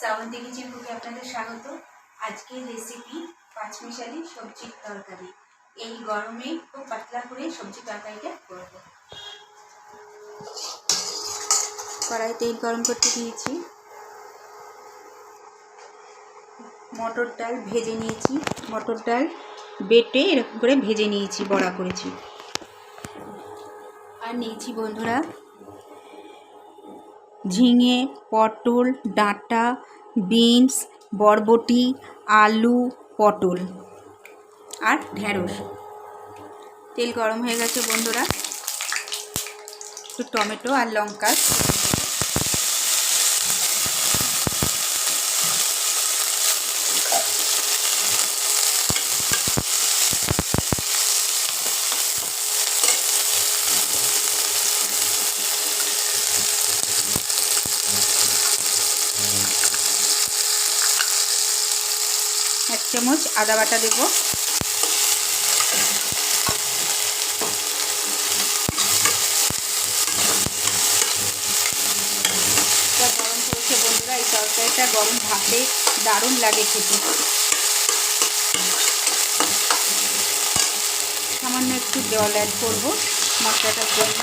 Srabanti kitchen কুকে আপনাদের স্বাগত। আজকের রেসিপি পাঁচমিশালি সবজির তরকারি। এই গরমে খুব পাতলা করে সবজি তরকারিটা করব। কড়াই তেল গরম করতে দিয়েছি। মটর ডাল ভেজে নিয়েছি, মটর ডাল বেটে এরকম করে ভেজে নিয়েছি, বড়া করেছি। আর নিয়েছি বন্ধুরা ঝিঙে, পটল, ডাঁটা, বিনস, বরবটি, আলু, পটল আর ঢেঁড়স। তেল গরম হয়ে গেছে বন্ধুরা, একটু টমেটো আর লঙ্কা এক চামচ আদা বাটা দেব। গরম হয়েছে বন্ধুরা, এই তরকারিটা গরম ভাতে দারুণ লাগে খেতে। সামান্য একটু জল অ্যাড করব মশলাটার জন্য।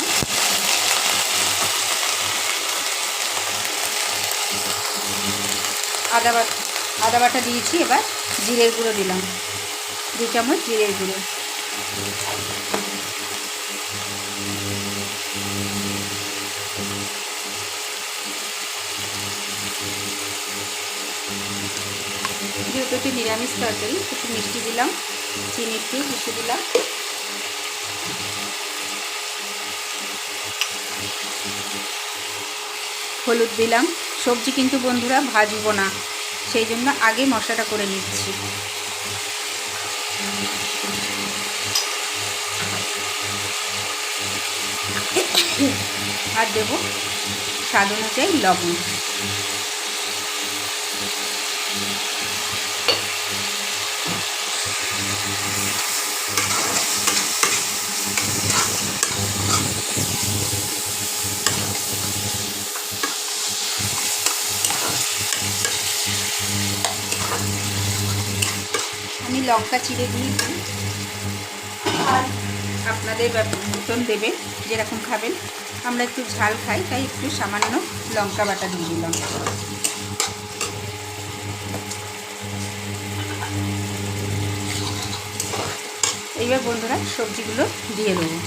আদা বাটা দিয়েছি, এবার জিরের গুঁড়ো দিলাম 2 চামচ জিরের গুঁড়ো। যেহেতু একটু নিরামিষ তরকারি, একটু মিষ্টি দিলাম, চিনি একটু মিষ্টি দিলাম। হলুদ দিলাম। সবজি কিন্তু বন্ধুরা ভাজবো না, সেই জন্য আগে মশলাটা করে নিচ্ছি। আর দেব স্বাদ অনুযায়ী লবণ। আমি লঙ্কা চিড়ে দিয়েছি, আর আপনাদের মতন দেবেন যেরকম খাবেন। আমরা একটু ঝাল খাই, তাই একটু সামান্য লঙ্কা বাটা দিয়ে দিলাম। এইবার বন্ধুরা সবজিগুলো দিয়ে দেবো।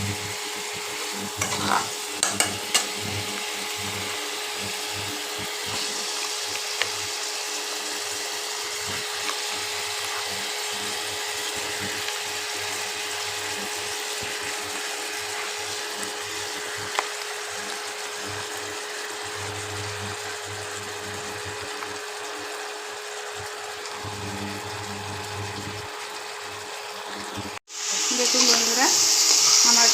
দেখুন বন্ধুরা, আমার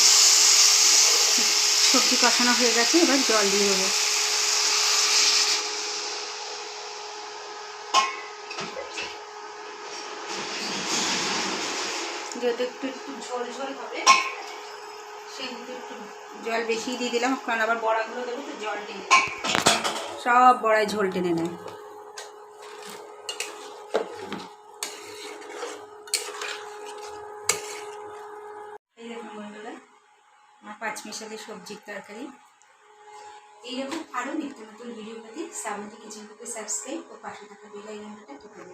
সবজি কষানো হয়ে গেছে, এবার জল দিয়ে দেবো। যেহেতু একটু ঝোল ঝোল হবে, সেহেতু একটু জল বেশি দিয়ে দিলাম, কারণ আবার বড়াগুলো দেবো তো জল টেনে, সব বড়ায় ঝোল টেনে নেয়। এই দেখুন বন্ধুরা, আমার পাঁচমিশালি সবজির তরকারি। এইরকম আরও নিত্য নতুন ভিডিও পেতে শ্রাবন্তী কিচেন কুকে সাবস্ক্রাইব ও পাশে থাকা বেল আইকনটা টিপে দিন।